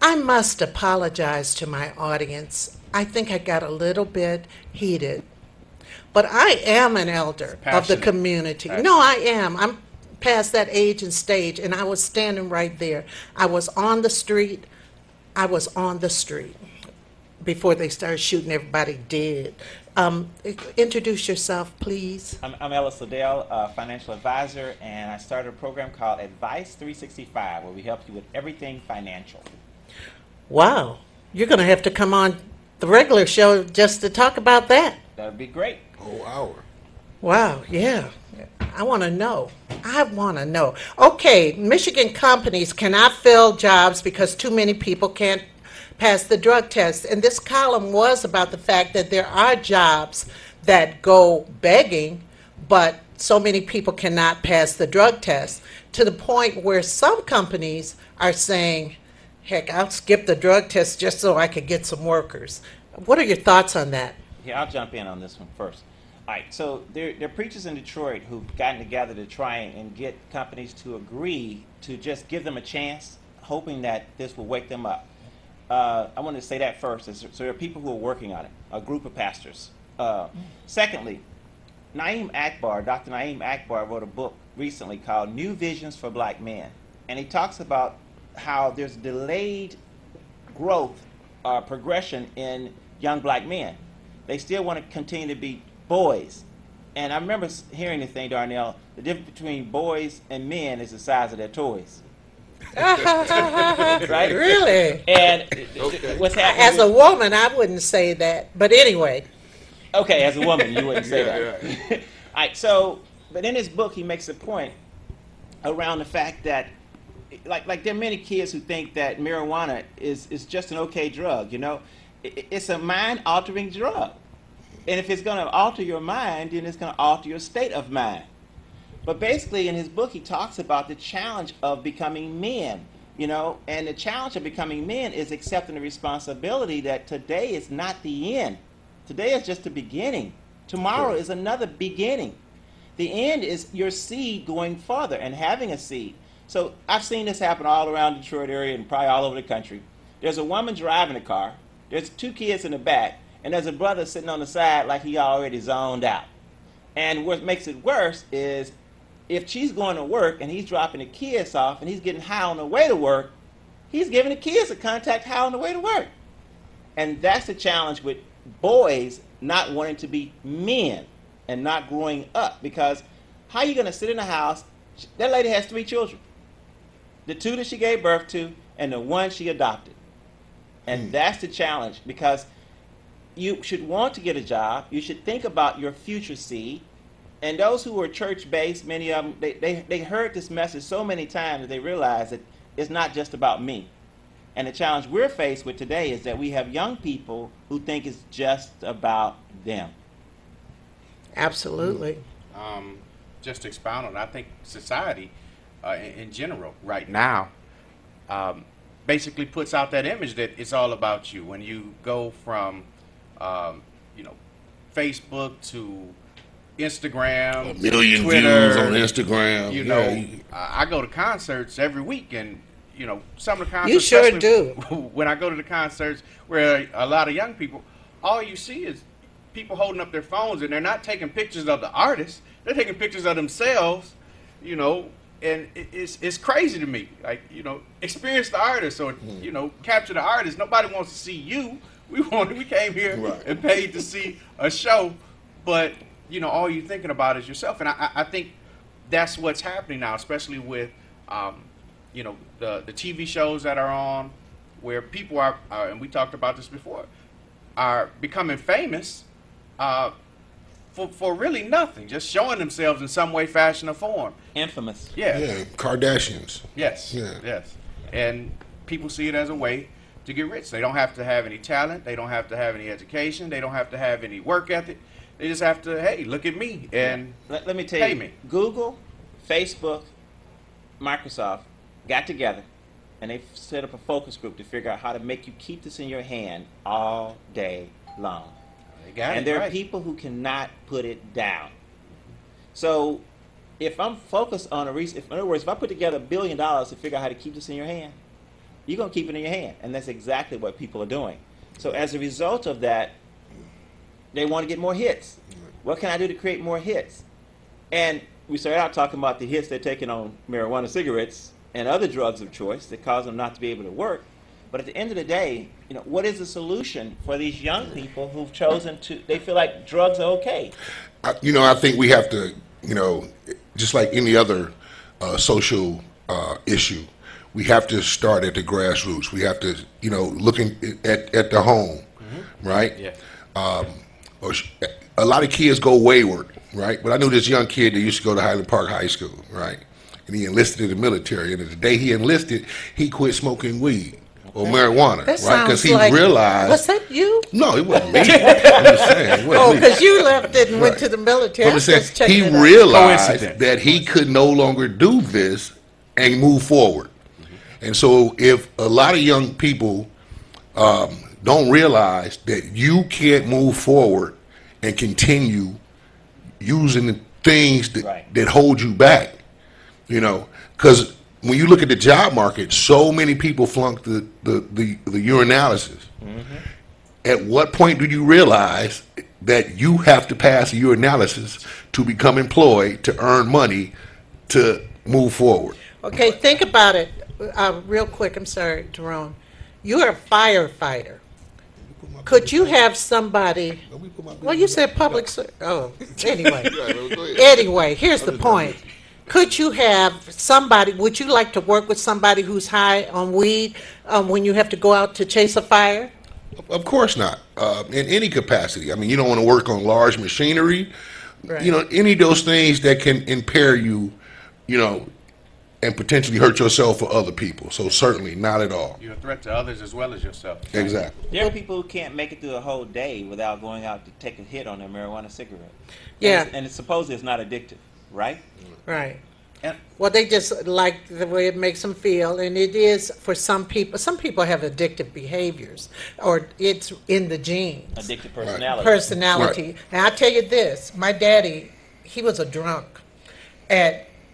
I must apologize to my audience. I think I got a little bit heated, but I am an It's elder of the passionate. community. No, Passionate. I am. I'm past that age and stage, and I was standing right there. I was on the street. I was on the street before they started shooting everybody dead. Introduce yourself, please. I'm Ellis Liddell, a financial advisor, and I started a program called Advice 365, where we help you with everything financial. Wow, you're going to have to come on the regular show just to talk about that. That would be great. Whole hour. Wow, yeah. I want to know. I want to know. Okay, Michigan companies cannot fill jobs because too many people can't pass the drug test. And this column was about the fact that there are jobs that go begging, but so many people cannot pass the drug test to the point where some companies are saying, heck, I'll skip the drug test just so I could get some workers. What are your thoughts on that? Here, I'll jump in on this one first. All right, so there are preachers in Detroit who've gotten together to try and get companies to agree to just give them a chance, hoping that this will wake them up. I wanted to say that first. So there are people who are working on it, a group of pastors. Secondly, Dr. Naeem Akbar wrote a book recently called New Visions for Black Men. And he talks about how there's delayed growth or progression in young black men. They still want to continue to be boys. And I remember hearing the thing, Darnell, the difference between boys and men is the size of their toys. Right? Really? And Okay. what's happening? As a woman, I wouldn't say that. But anyway, Okay, as a woman, you wouldn't say Yeah, that. All right, so, but in his book, he makes a point around the fact that, like there are many kids who think that marijuana is just an okay drug, you know? It's a mind-altering drug. And if it's going to alter your mind, then it's going to alter your state of mind. But basically, in his book, he talks about the challenge of becoming men, you know? And the challenge of becoming men is accepting the responsibility that today is not the end. Today is just the beginning. Tomorrow is another beginning. The end is your seed going farther and having a seed. So I've seen this happen all around the Detroit area and probably all over the country. There's a woman driving a car. There's two kids in the back. And there's a brother sitting on the side like he already zoned out. And what makes it worse is if she's going to work and he's dropping the kids off and he's getting high on the way to work, he's giving the kids a contact high on the way to work. And that's the challenge with boys not wanting to be men and not growing up. Because how are you going to sit in the house? That lady has 3 children. The 2 that she gave birth to and the 1 she adopted. And that's the challenge, because you should want to get a job. You should think about your future seed. And those who are church-based, many of them, they heard this message so many times that they realize that it's not just about me. And the challenge we're faced with today is that we have young people who think it's just about them. absolutely. Just to expound on it, I think society in general right now basically puts out that image that it's all about you. When you go from, you know, Facebook to Instagram, A million Twitter, views on Instagram. You Yeah, know, I go to concerts every week, and you know, some of the concerts. You sure especially do. When I go to the concerts where a lot of young people, all you see is people holding up their phones, and they're not taking pictures of the artists. They're taking pictures of themselves, you know, and it's crazy to me. Like, you know, experience the artist, or you know, capture the artist. Nobody wants to see you. We came here Right. and paid to see a show, but you know, all you're thinking about is yourself. And I think that's what's happening now, especially with you know, the TV shows that are on, where people are and we talked about this before, are becoming famous for really nothing, just showing themselves in some way, fashion, or form. Infamous. yeah, Kardashians. Yes. Yeah. Yes. And people see it as a way to get rich. They don't have to have any talent. They don't have to have any education. They don't have to have any work ethic. They just have to, hey, look at me and Let me tell pay you, me. Google, Facebook, Microsoft got together and they set up a focus group to figure out how to make you keep this in your hand all day long. They got And it there are right. people who cannot put it down. So if I'm focused on in other words, if I put together $1 billion to figure out how to keep this in your hand, you're going to keep it in your hand. And that's exactly what people are doing. So as a result of that, they want to get more hits. What can I do to create more hits? And we started out talking about the hits they're taking on marijuana, cigarettes, and other drugs of choice that cause them not to be able to work. But at the end of the day, what is the solution for these young people who've chosen to, they feel like drugs are okay? I think we have to, just like any other social issue, we have to start at the grassroots. We have to, looking at the home, right? Yeah. A lot of kids go wayward, right? But I knew this young kid that used to go to Highland Park High School, right? And he enlisted in the military. And the day he enlisted, he quit smoking weed or marijuana, That right? Because sounds he like, realized. was that you? No, it wasn't me. I'm just saying. It wasn't Oh, me. because you left it and went to the military. But I I'm was saying, just checking he it out. realized Coincidence. that he could no longer do this and move forward. And so if a lot of young people don't realize that you can't move forward and continue using the things that, Right. that hold you back, because when you look at the job market, so many people flunk the urinalysis. At what point do you realize that you have to pass a urinalysis to become employed, to earn money, to move forward? Okay, think about it real quick. I'm sorry, Jerome. You're a firefighter. Could you have somebody? Well, you said public. Oh, anyway. Anyway, here's the point. Could you have somebody? Would you like to work with somebody who's high on weed when you have to go out to chase a fire? Of course not. In any capacity. I mean, you don't want to work on large machinery. Right. Any of those things that can impair you, and potentially hurt yourself or other people. So certainly not at all. You're a threat to others as well as yourself. Exactly. There are people who can't make it through a whole day without going out to take a hit on their marijuana cigarette. Yeah. And it's supposedly it's not addictive, right? Right. And Well, they just like the way it makes them feel, and it is for some people. Some people have addictive behaviors, or it's in the genes. Addictive personality. Personality. And I tell you this, my daddy, he was a drunk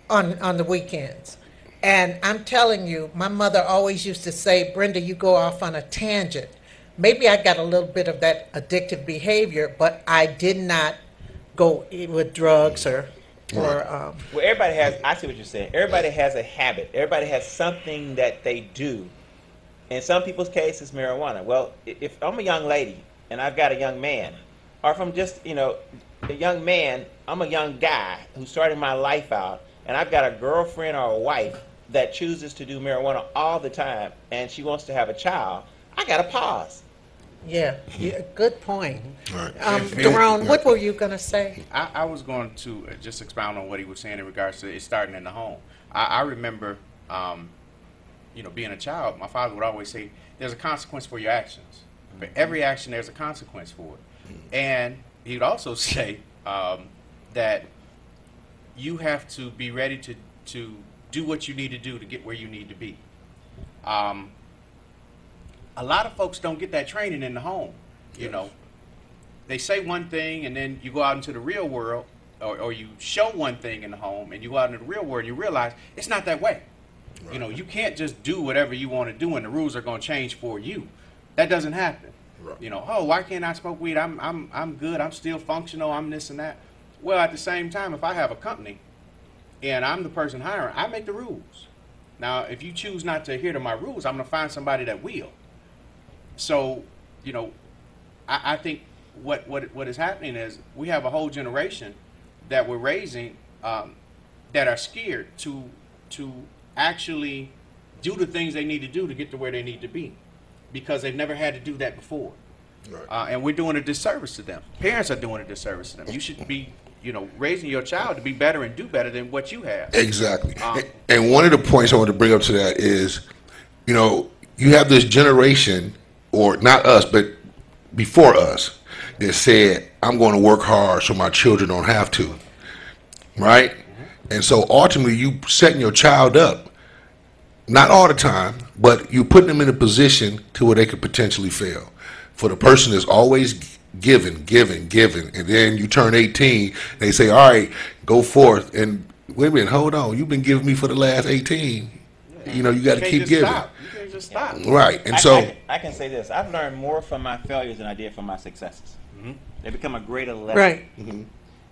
on the weekends. And I'm telling you, my mother always used to say, Brenda, you go off on a tangent. Maybe I got a little bit of that addictive behavior, but I did not go with drugs or Well, everybody has, I see what you're saying. Everybody has a habit. Everybody has something that they do. In some people's case, it's marijuana. Well, if I'm a young lady and I've got a young man, or if I'm just, a young man, I'm a young guy who's starting my life out, and I've got a girlfriend or a wife that chooses to do marijuana all the time, and she wants to have a child, I got to pause. yeah, good point. Right. Daron, what were you going to say? I was going to just expound on what he was saying in regards to it starting in the home. I remember, being a child, my father would always say, there's a consequence for your actions. For every action, there's a consequence for it. And he would also say that you have to be ready to do what you need to do to get where you need to be. A lot of folks don't get that training in the home, They say one thing, and then you go out into the real world, or you show one thing in the home, and you go out into the real world, and you realize it's not that way. Right. You can't just do whatever you want to do, and the rules are going to change for you. That doesn't happen. Right. Oh, why can't I smoke weed? I'm good. I'm still functional. I'm this and that. Well, at the same time, if I have a company, and I'm the person hiring, I make the rules. Now, if you choose not to adhere to my rules, I'm going to find somebody that will. So, I think what is happening is we have a whole generation that we're raising that are scared to actually do the things they need to do to get to where they need to be, because they've never had to do that before. Right. And we're doing a disservice to them. Parents are doing a disservice to them. You should be, raising your child to be better and do better than what you have. Exactly. And one of the points I want to bring up to that is, you have this generation, or not us, but before us, that said, I'm going to work hard so my children don't have to. Right? Mm-hmm. And so ultimately, you setting your child up, not all the time, but you putting them in a position to where they could potentially fail. For the person that's always giving, and then you turn 18, they say, all right, go forth. And wait a minute, hold on, you've been giving me for the last 18. You got to keep giving. Stop. just stop. Right. And so, I can say this: I've learned more from my failures than I did from my successes. Mm-hmm. They become a greater lesson. Right.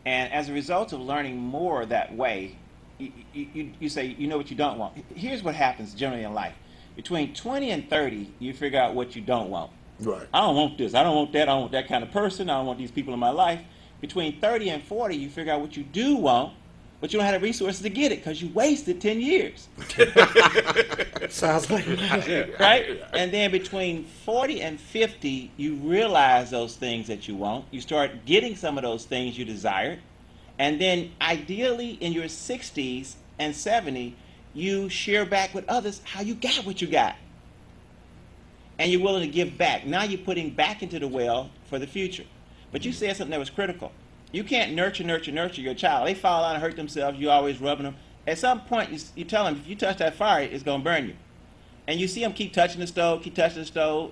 And as a result of learning more that way, you say, you know what you don't want. Here's what happens generally in life. Between 20 and 30, you figure out what you don't want. right. I don't want this. I don't want that. I don't want that kind of person. I don't want these people in my life. Between 30 and 40, you figure out what you do want, but you don't have the resources to get it because you wasted 10 years. Sounds like Right? And then between 40 and 50, you realize those things that you want. You start getting some of those things you desired. And then ideally in your 60s and 70, you share back with others how you got what you got. And you're willing to give back. Now you're putting back into the well for the future. But you said something that was critical. You can't nurture your child. They fall out and hurt themselves. You always rubbing them. At some point, you tell them, if you touch that fire, it's going to burn you. And you see them keep touching the stove.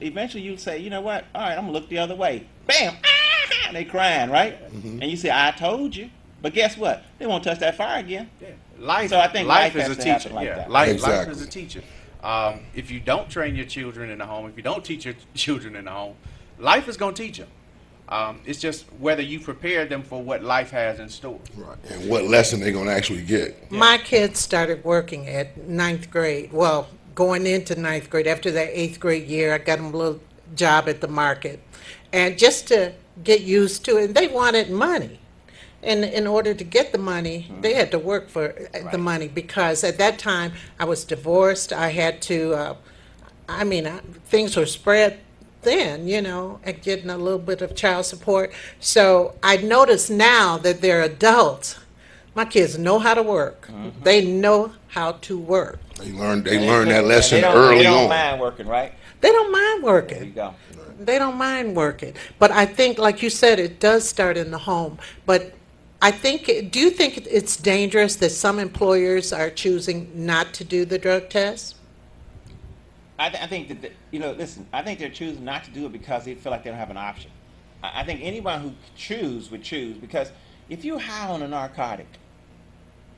Eventually, you say, you know what? All right, I'm going to look the other way. Bam! Ah! And they crying, right? And you say, I told you. But guess what? They won't touch that fire again. Yeah. Life, So I think life is has a to happen teacher. like Yeah, that. life Exactly. is a teacher. If you don't train your children in the home, if you don't teach your children in the home, life is going to teach them. It's just whether you prepare them for what life has in store. Right. And what lesson they're going to actually get. my kids started working at ninth grade. Well, going into ninth grade, after their eighth grade year, I got them a little job at the market. And just to get used to it, and they wanted money. And in order to get the money, they had to work for the money because at that time I was divorced. I had to, things were spread thin, and getting a little bit of child support. So I notice now that they're adults. My kids know how to work. They know how to work. They learn that lesson They early don't on. mind working, right? They don't mind working. There you go. They don't mind working. But I think, like you said, it does start in the home. But do you think it's dangerous that some employers are choosing not to do the drug test? I think that, listen, I think they're choosing not to do it because they feel like they don't have an option. I think anyone who would choose, because if you're high on a narcotic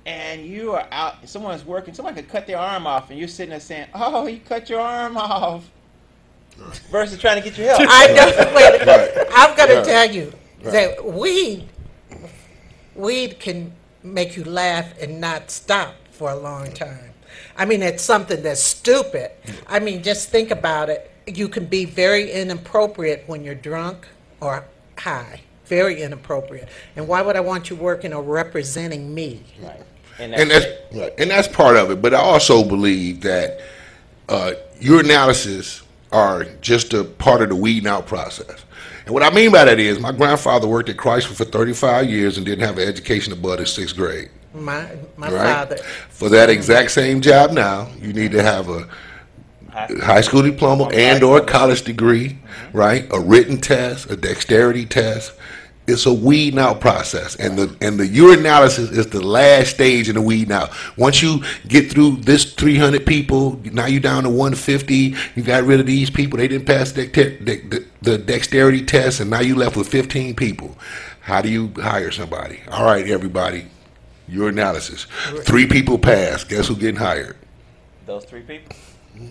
and you are out, someone's working, someone could cut their arm off and you're sitting there saying, oh, you cut your arm off, versus trying to get your help. I know. Wait, Right. I'm going to Right. tell you that weed can make you laugh and not stop for a long time. I mean, it's something that's stupid. I mean, just think about it. You can be very inappropriate when you're drunk or high. Very inappropriate. And why would I want you working or representing me? Right. And that's part of it. But I also believe that your analysis are just a part of the weeding out process. And what I mean by that is, my grandfather worked at Chrysler for 35 years and didn't have an education above his 6th grade. My Right? father. For that exact same job now, you need to have a high school diploma and or a college degree, right? A written test, a dexterity test. It's a weeding out process, and the urinalysis is the last stage in the weeding out. Once you get through this 300 people, now you're down to 150. You got rid of these people; they didn't pass the dexterity test, and now you left with 15 people. How do you hire somebody? All right, everybody, urinalysis. 3 people pass. Guess who's getting hired? Those 3 people?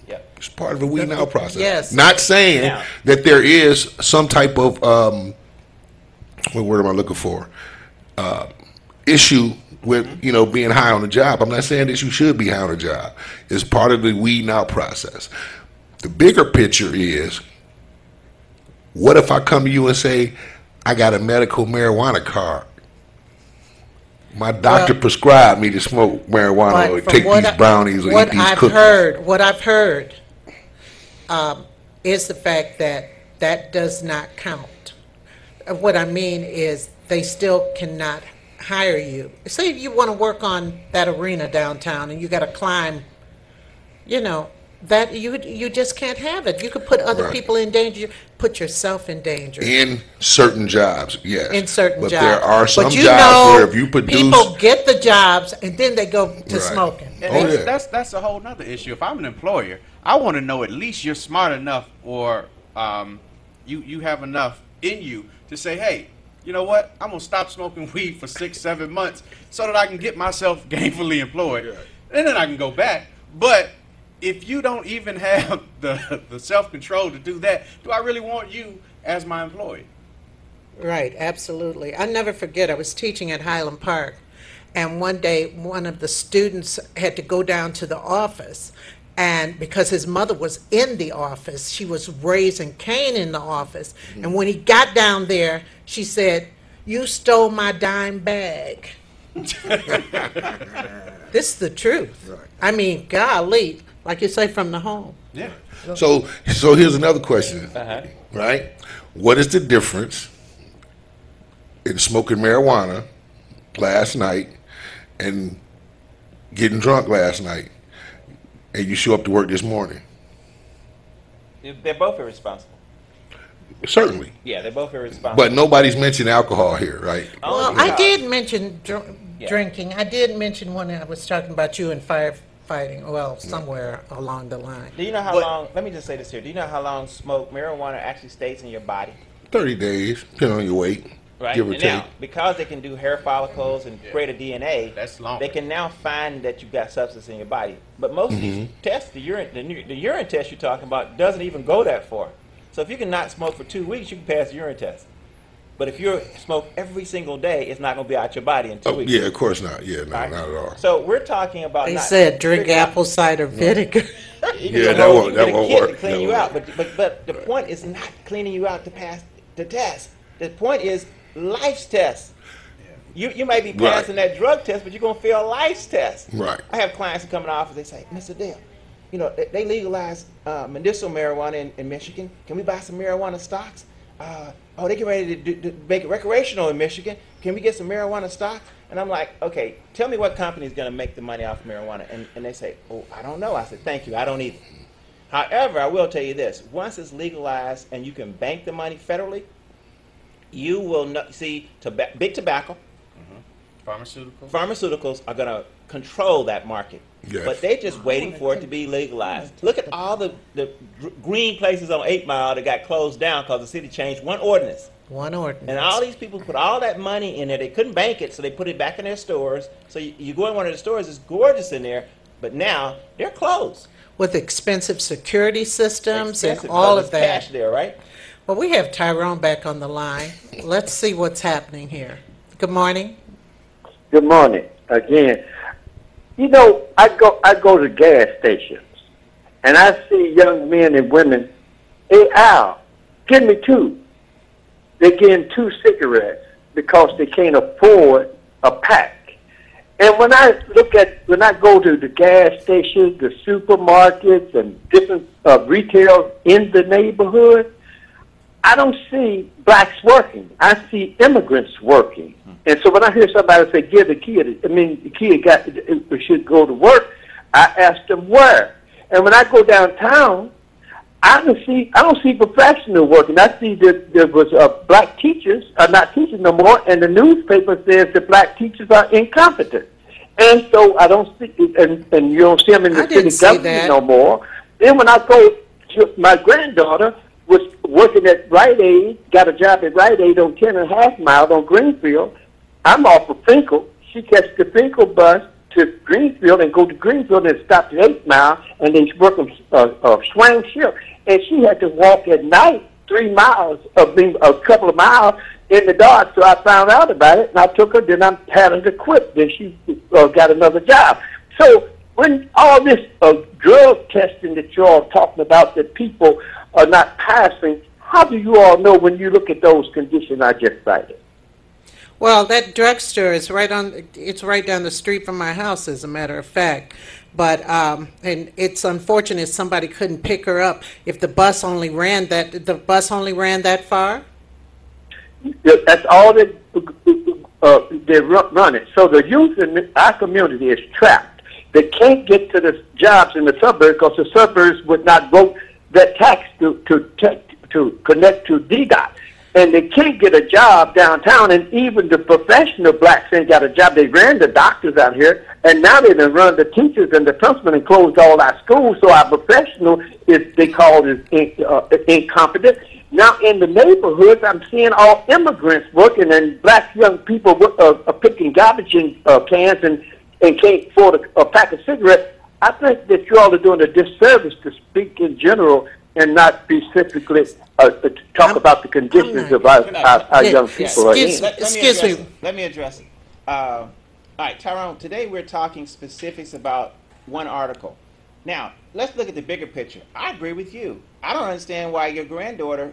Yep. It's part of the weeding out process. Yes. Not saying Now- that there is some type of what word am I looking for? Issue with being high on the job. I'm not saying that you should be high on the job. It's part of the weeding out process. The bigger picture is, what if I come to you and say, I got a medical marijuana card? My doctor prescribed me to smoke marijuana or from take what these brownies or eat what these I've cookies. what I've heard is the fact that that does not count. What I mean is they still cannot hire you. Say if you want to work on that arena downtown and you got to climb, that you just can't have it. You could put other Right. people in danger, put yourself in danger. In certain jobs, yes. In certain but jobs. there are some But jobs where if you produce, people get the jobs and then they go to Right. smoking. And Oh, yeah. that's a whole nother issue. If I'm an employer, I want to know at least you're smart enough or you have enough in you to say, hey, you know what? I'm going to stop smoking weed for 6-7 months so that I can get myself gainfully employed. And then I can go back. But if you don't even have the self-control to do that, do I really want you as my employee? Right, absolutely. I never forget, I was teaching at Highland Park, and one day one of the students had to go down to the office, and because his mother was in the office, she was raising Cain in the office, and when he got down there, she said, "You stole my dime bag." This is the truth. I mean, golly, like you say, from the home. Yeah. So here's another question, Uh-huh. right? What is the difference in smoking marijuana last night and getting drunk last night, and you show up to work this morning? They're both irresponsible. Certainly. Yeah, they're both irresponsible. But nobody's mentioned alcohol here, right? Well, Only I because- did mention Yeah. drinking. I did mention when I was talking about you and firefighting, well, somewhere along the line. Do you know how But- long? Let me just say this here. Do you know how long marijuana actually stays in your body? 30 days, depending on your weight, Right. give or And take. now, because they can do hair follicles and create a DNA, That's long. they can now find that you've got substance in your body. But most of these tests, the urine test you're talking about, doesn't even go that far. So if you can not smoke for 2 weeks, you can pass the urine test. But if you smoke every single day, it's not going to be out your body in 2 Oh, weeks. yeah, of course not. Yeah, no, Right? not at all. So we're talking about. They not said drink figuring out- apple cider vinegar. You can Yeah, get that a- won't- you can that get a won't kit to work. clean That you won't out. But the point is not cleaning you out to pass the test. The point is life's test. You may be Right. passing that drug test, but you're gonna fail life's test. Right. I have clients who come in the office. They say, "Mr. Dale, you know they legalized medicinal marijuana in Michigan. Can we buy some marijuana stocks? They get ready to make it recreational in Michigan. Can we get some marijuana stocks?" And I'm like, "Okay, tell me what company is going to make the money off of marijuana." And they say, "Oh, I don't know." I said, "Thank you, I don't either." However, I will tell you this: once it's legalized and you can bank the money federally, you will not see big tobacco. Pharmaceutical. Pharmaceuticals are going to control that market. Yes. But they're just waiting for it to be legalized. Look at all the green places on 8 Mile that got closed down because the city changed one ordinance. One ordinance. And all these people put all that money in there. They couldn't bank it, so they put it back in their stores. So you go in one of the stores, it's gorgeous in there, but now they're closed. With expensive security systems Expensive and all because of it's cash that. there, right? Well, we have Tyrone back on the line. Let's see what's happening here. Good morning. Good morning again. You know, I go to gas stations, and I see young men and women. Hey, Al, give me two. They're getting 2 cigarettes because they can't afford a pack. And when I go to the gas stations, the supermarkets, and different retail in the neighborhood, I don't see blacks working. I see immigrants working. And so when I hear somebody say, "Give the kid," the kid should go to work. I ask them where. And when I go downtown, I don't see professional working. I see that there was black teachers are not teaching no more, and the newspaper says that black teachers are incompetent. And so I don't see, and you don't see them in I the didn't city see government that. no more. Then when I go to my granddaughter was working at Rite Aid, got a job at Rite Aid on 10.5 miles on Greenfield. I'm off of Finkel. She catches the Finkel bus to Greenfield and go to Greenfield and stop at 8 Mile, and then she worked a swing shift. And she had to walk at night 3 miles, a couple of miles in the dark. So I found out about it, and I took her. Then I had her to quit. Then she got another job. So when all this drug testing that you're all talking about that people are not passing, how do you all know when you look at those conditions I just cited? Well, that drugstore is it's right down the street from my house, as a matter of fact. But, and it's unfortunate somebody couldn't pick her up if the bus only ran that far. That's all they're running. So the youth in our community is trapped. They can't get to the jobs in the suburbs because the suburbs would not vote that tax to connect to DDOT. And they can't get a job downtown, and even the professional blacks ain't got a job. They ran the doctors out here, and now they done run the teachers and the principal and closed all our schools, so our professional they call is incompetent. Now in the neighborhoods, I'm seeing all immigrants working, and black young people are picking garbage in cans and can't afford a pack of cigarettes. I think that you all are doing a disservice to speak in general and not specifically to talk about the conditions of our young people are in. Let me address it. All right, Tyrone, today we're talking specifics about one article. Now, let's look at the bigger picture. I agree with you. I don't understand why your granddaughter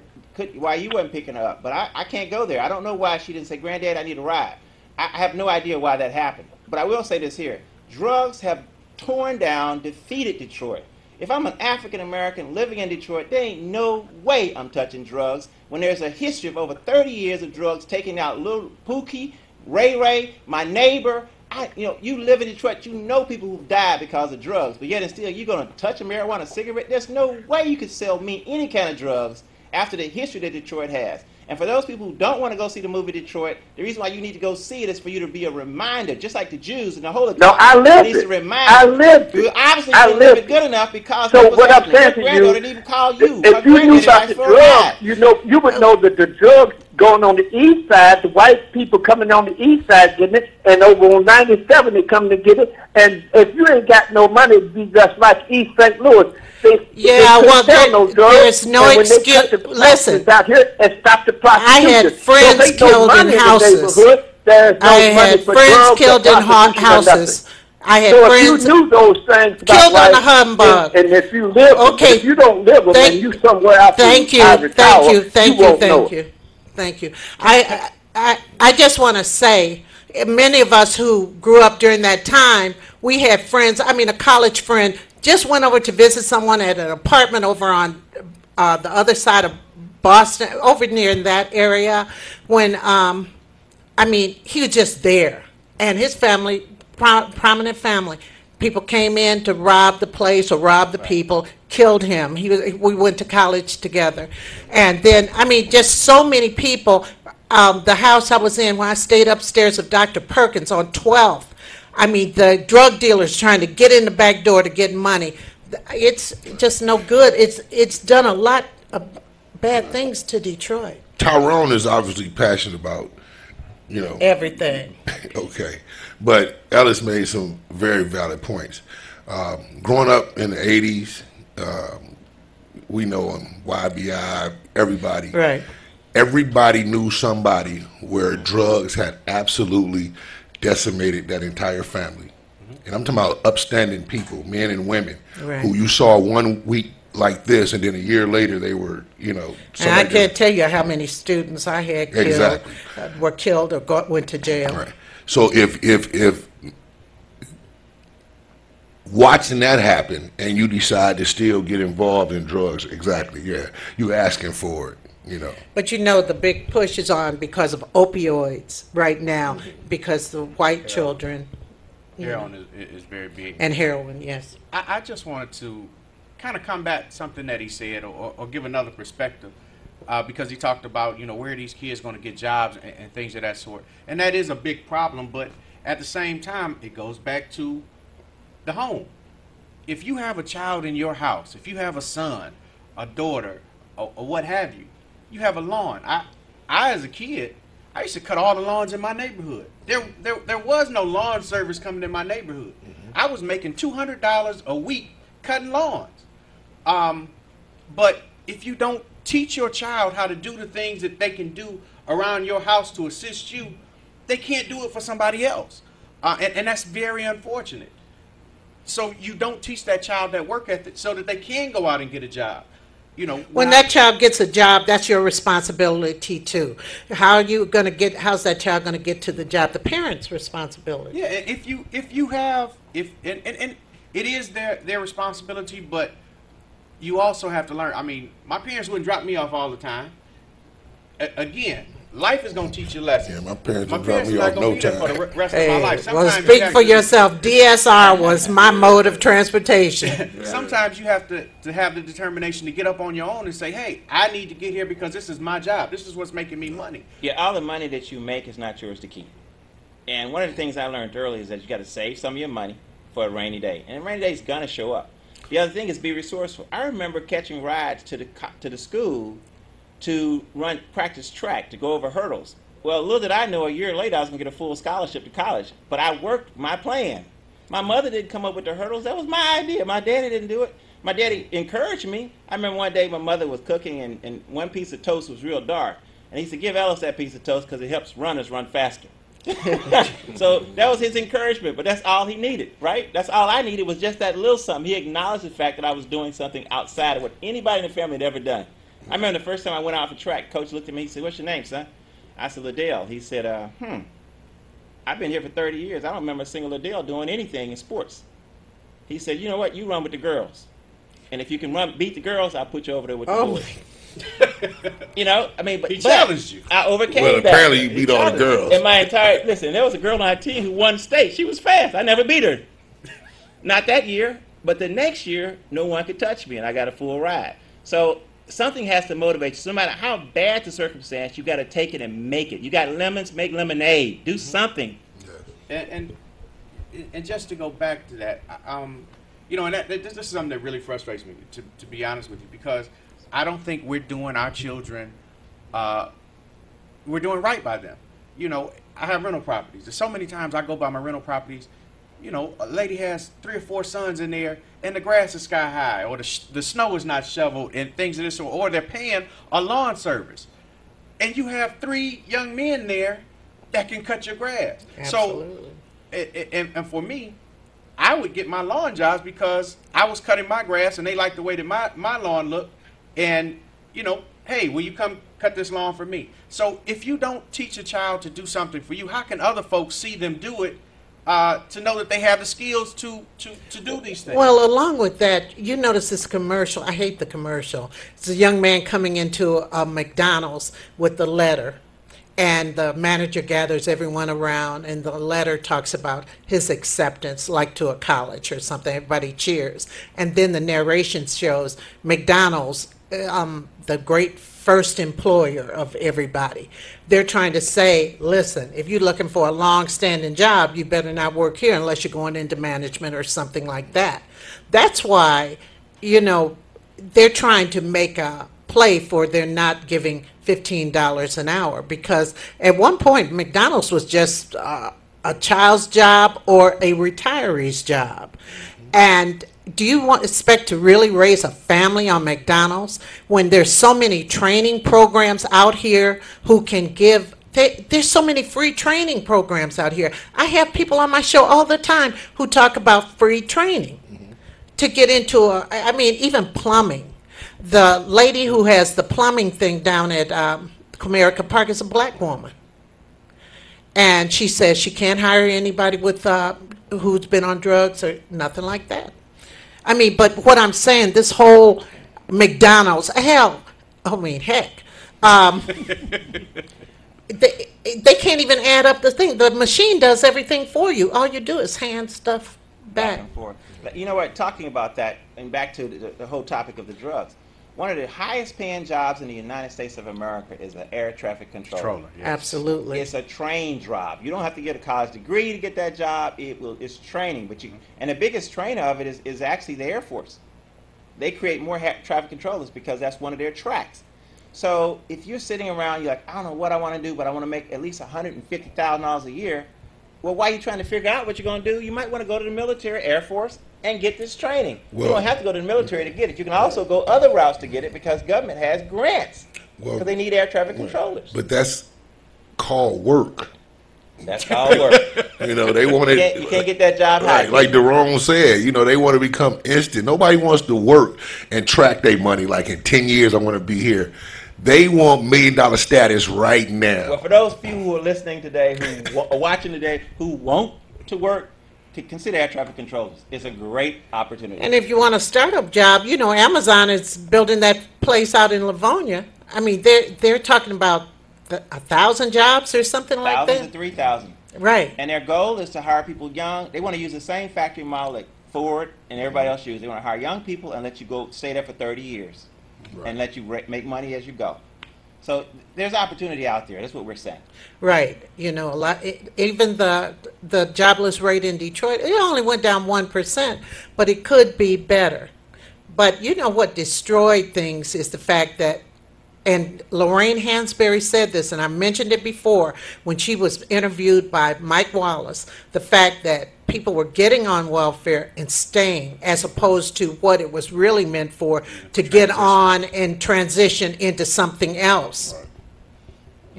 why you wasn't picking her up, but I can't go there. I don't know why she didn't say, Granddad, I need a ride. I have no idea why that happened. But I will say this here. Drugs have torn down, defeated Detroit. If I'm an African American living in Detroit, there ain't no way I'm touching drugs when there's a history of over 30 years of drugs taking out Lil Pookie, Ray, my neighbor. You live in Detroit, you know people who've died because of drugs, but yet and still you're going to touch a marijuana cigarette? There's no way you could sell me any kind of drugs after the history that Detroit has. And for those people who don't want to go see the movie Detroit, the reason why you need to go see it is for you to be a reminder, just like the Jews and the Holocaust. No, I lived it. I lived it. Obviously, you didn't live it good enough because so what I'm saying to you, didn't even call you. If you knew about the drugs, you would know that the drugs going on the east side, the white people coming on the east side getting it, and over on 97 they come to get it. And if you ain't got no money, it'd be just like East St. Louis. There's no excuse. Listen, out here and stop the prostitution. I had friends killed in houses. I had friends killed in houses. I had friends if you knew those things killed on a humbug. And if you live, if you don't live them, and you somewhere out there, thank you. I just want to say, many of us who grew up during that time, we had friends. I mean, a college friend just went over to visit someone at an apartment over on the other side of Boston, over near in that area, when, he was just there. And his family, prominent family, people came in to rob the place or rob the people, killed him. We went to college together. And then, just so many people. The house I was in when I stayed upstairs of Dr. Perkins on 12th, the drug dealers trying to get in the back door to get money. It's just no good. It's done a lot of bad things to Detroit. Tyrone is obviously passionate about, everything. Okay. But Ellis made some very valid points. Growing up in the 80s, we know him, YBI, everybody. Right. Everybody knew somebody where drugs had absolutely decimated that entire family. And I'm talking about upstanding people, men and women, who you saw 1 week like this, and then a year later they were, And I can't tell you how many students I had killed, were killed or went to jail. Right. So if watching that happen and you decide to still get involved in drugs, you're asking for it. But the big push is on because of opioids right now, because the white children. Heroin is very big. And heroin, yes. I just wanted to kind of combat something that he said or give another perspective because he talked about, where are these kids going to get jobs and things of that sort. And that is a big problem, but at the same time, it goes back to the home. If you have a child in your house, if you have a son, a daughter, or what have you, you have a lawn. I as a kid, I used to cut all the lawns in my neighborhood. There was no lawn service coming in my neighborhood. I was making $200 a week cutting lawns. But if you don't teach your child how to do the things that they can do around your house to assist you, they can't do it for somebody else. And that's very unfortunate. So you don't teach that child that work ethic so that they can go out and get a job. When that child gets a job, that's your responsibility too. How's that child going to get to the job? The parent's responsibility. Yeah, if you have and it is their responsibility, but you also have to learn. My parents wouldn't drop me off all the time. Again, life is going to teach you lessons. Yeah, my parents would drop me off no time. For the rest of my life. Well, speak for yourself. DSR was my mode of transportation. Sometimes you have to have the determination to get up on your own and say, hey, I need to get here because this is my job. This is what's making me money. Yeah, all the money that you make is not yours to keep. And one of the things I learned early is that you got to save some of your money for a rainy day. And a rainy day is going to show up. The other thing is be resourceful. I remember catching rides to the school to practice track, to go over hurdles. Well, little did I know, a year later I was going to get a full scholarship to college. But I worked my plan. My mother didn't come up with the hurdles. That was my idea. My daddy didn't do it. My daddy encouraged me. I remember one day my mother was cooking and one piece of toast was real dark. And he said, give Ellis that piece of toast because it helps runners run faster. So that was his encouragement, but that's all he needed, right? That's all I needed was just that little something. He acknowledged the fact that I was doing something outside of what anybody in the family had ever done. I remember the first time I went out for track, Coach looked at me, he said, what's your name, son? I said, Liddell. He said, I've been here for 30 years. I don't remember a single Liddell doing anything in sports. He said, you know what? You run with the girls. And if you can beat the girls, I'll put you over there with the boys. You know, I mean, but He challenged you. I overcame Well, that. apparently you He beat all the challenged me. girls. And my entire, listen, there was a girl on our team who won state. She was fast. I never beat her. Not that year, but the next year, no one could touch me, and I got a full ride. So something has to motivate you. So no matter how bad the circumstance, you got to take it and make it. You got lemons, make lemonade. Do something. And just to go back to that, you know, and this is something that really frustrates me, to be honest with you, because I don't think we're doing our children, we're doing right by them. You know, I have rental properties. There's so many times I go by my rental properties, you know, a lady has 3 or 4 sons in there, and the grass is sky high, or the snow is not shoveled, and things of this sort, or they're paying a lawn service. And you have 3 young men there that can cut your grass. Absolutely. So, and for me, I would get my lawn jobs because I was cutting my grass and they liked the way that my lawn looked. And, you know, hey, will you come cut this lawn for me? So if you don't teach a child to do something for you, how can other folks see them do it to know that they have the skills to do these things? Well, along with that, you notice this commercial. I hate the commercial. It's a young man coming into a McDonald's with the letter, and the manager gathers everyone around, and the letter talks about his acceptance, like to a college or something. Everybody cheers. And then the narration shows McDonald's, the great first employer of everybody. They're trying to say, listen, if you're looking for a long-standing job, you better not work here unless you're going into management or something like that. That's why, you know, they're trying to make a play for they're not giving $15 an hour, because at one point McDonald's was just a child's job or a retiree's job. And do you expect to really raise a family on McDonald's when there's so many training programs out here who can give? There's so many free training programs out here. I have people on my show all the time who talk about free training to get into even plumbing. The lady who has the plumbing thing down at Comerica Park is a black woman. And she says she can't hire anybody with who's been on drugs or nothing like that. I mean, but what I'm saying, this whole McDonald's, heck, they can't even add up the thing. The machine does everything for you. All you do is hand stuff back. And forth. You know what, talking about that, and back to the whole topic of the drugs, one of the highest paying jobs in the United States of America is an air traffic controller. Yes. Absolutely. It's a trained job. You don't have to get a college degree to get that job. It's training, and the biggest trainer of it is actually the Air Force. They create more traffic controllers because that's one of their tracks. So if you're sitting around, you're like, I don't know what I want to do, but I want to make at least $150,000 a year. Well, why are you trying to figure out what you're going to do? You might want to go to the military, Air Force, and get this training. You don't have to go to the military to get it. You can also go other routes to get it because government has grants because they need air traffic controllers. But that's called work. That's called work. You know, they want it. You can't get that job high. Right, like Jerome said, you know, they want to become instant. Nobody wants to work and track their money like in 10 years I want to be here. They want $1 million status right now. Well, for those few who are listening today, who are watching today, who want to work, to consider air traffic controllers. It's a great opportunity. And if you want a startup job, you know, Amazon is building that place out in Livonia. I mean, they're talking about 1,000 jobs or something like that. 1,000 to 3,000. Right. And their goal is to hire people young. They want to use the same factory model that Ford and everybody else uses. They want to hire young people and let you go stay there for 30 years and let you make money as you go. So there's opportunity out there. That's what we're saying. Right. You know, even the jobless rate in Detroit, it only went down 1%, but it could be better. But you know what destroyed things is the fact that and Lorraine Hansberry said this, and I mentioned it before when she was interviewed by Mike Wallace, the fact that people were getting on welfare and staying as opposed to what it was really meant for, to get on and transition into something else.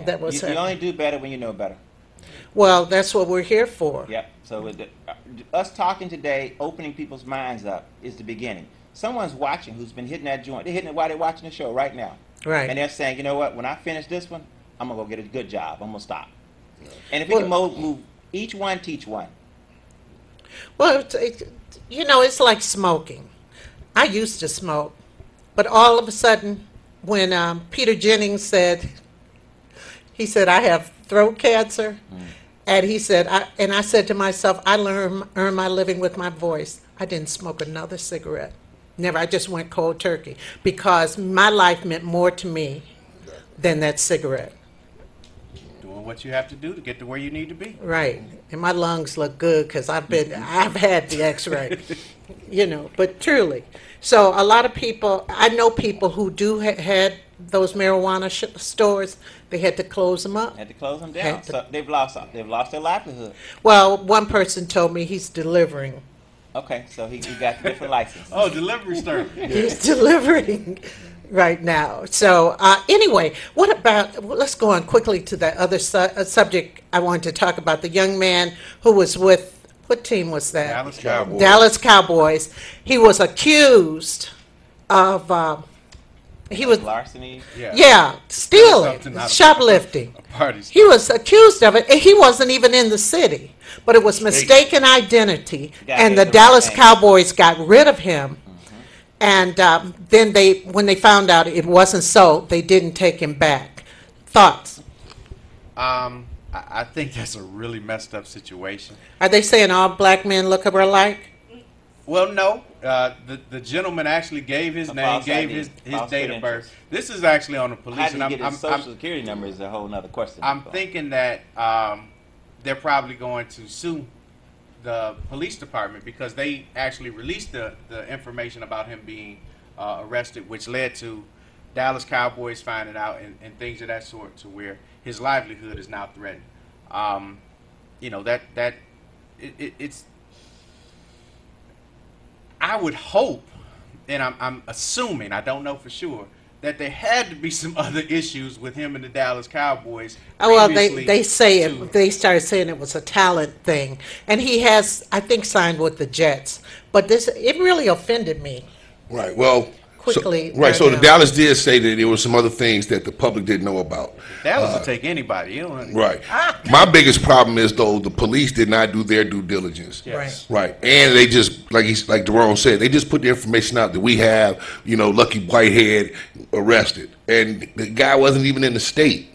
That was You only do better when you know better. Well, that's what we're here for. Yep. So us talking today, opening people's minds up, is the beginning. Someone's watching who's been hitting that joint. They're hitting it while they're watching the show right now. Right. And they're saying, you know what? When I finish this one, I'm gonna go get a good job. I'm gonna stop. And if we can move each one, teach one. Well, it's like smoking. I used to smoke, but all of a sudden, when Peter Jennings said, I have throat cancer, and he said, I said to myself, I earn my living with my voice. I didn't smoke another cigarette. Never. I just went cold turkey because my life meant more to me than that cigarette. Doing what you have to do to get to where you need to be. Right. And my lungs look good because I've had the x-ray, but truly. So a lot of people, I know people who do had those marijuana stores, they had to close them up. Had to close them down. So they've lost their livelihood. Well, one person told me he's delivering. Okay, so he got the different license. Oh, delivery service. He's delivering right now. So anyway, what about, let's go on quickly to that other subject I wanted to talk about. The young man who was with, what team was that? Dallas Cowboys. Dallas Cowboys. He was accused of, Larceny. stealing, Something out of shoplifting. a party. He was accused of it, and he wasn't even in the city. But it was mistaken identity, and the Dallas Cowboys got rid of him. And then when they found out it wasn't so, they didn't take him back. Thoughts? I think that's a really messed up situation. Are they saying all black men look alike? Well, no. The gentleman actually gave his name, gave his date of birth. This is actually on the police. How did he and get his social security number is a whole other question. I'm thinking that they're probably going to sue the police department because they actually released the information about him being arrested, which led to Dallas Cowboys finding out and things of that sort, to where his livelihood is now threatened. It's. I would hope, and I'm assuming, I don't know for sure, that there had to be some other issues with him and the Dallas Cowboys. Oh, well, they say it. They started saying it was a talent thing, and he has, I think, signed with the Jets. But it really offended me. Right. Well. Quickly. So the Dallas did say that there were some other things that the public didn't know about. Dallas will take anybody. You know. Right. My biggest problem is, though, the police did not do their due diligence. Yes. Right. Right. And they just, like Jerome said, they just put the information out that we have, Lucky Whitehead arrested. And the guy wasn't even in the state.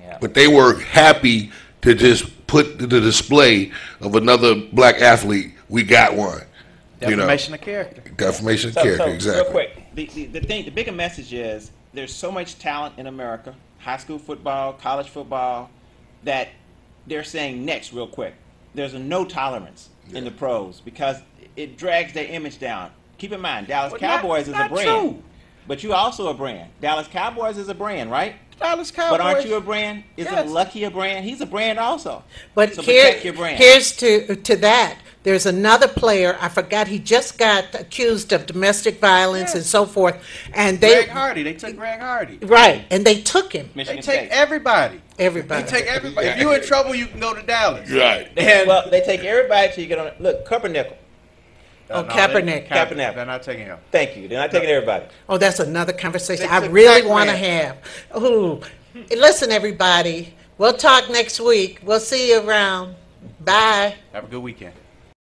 Yeah. But they were happy to just put the display of another black athlete. We got one. Defamation of character. Defamation of character, exactly. Real quick, the bigger message is there's so much talent in America, high school football, college football, that they're saying next real quick. There's a no tolerance in the pros because it drags their image down. Keep in mind, Dallas Cowboys is a brand. True. But you also a brand. Dallas Cowboys is a brand, right? Dallas Cowboys. But aren't you a brand? Isn't Yes. Lucky a brand? He's a brand also. But so protect your brand. here's to that. There's another player, I forgot, he just got accused of domestic violence and so forth. And Greg Hardy. They took Greg Hardy. Right, and they took him. Michigan They take State. everybody. Everybody. They take everybody. If you're in trouble, you can go to Dallas. Right. And Well, they take everybody till you get on. Look, Kaepernick. Kaepernick. Kaepernick. They're not taking him. Thank you. They're not taking everybody. Oh, that's another conversation They I took really Pac-Man. want to have. Ooh. Listen, everybody, we'll talk next week. We'll see you around. Bye. Have a good weekend.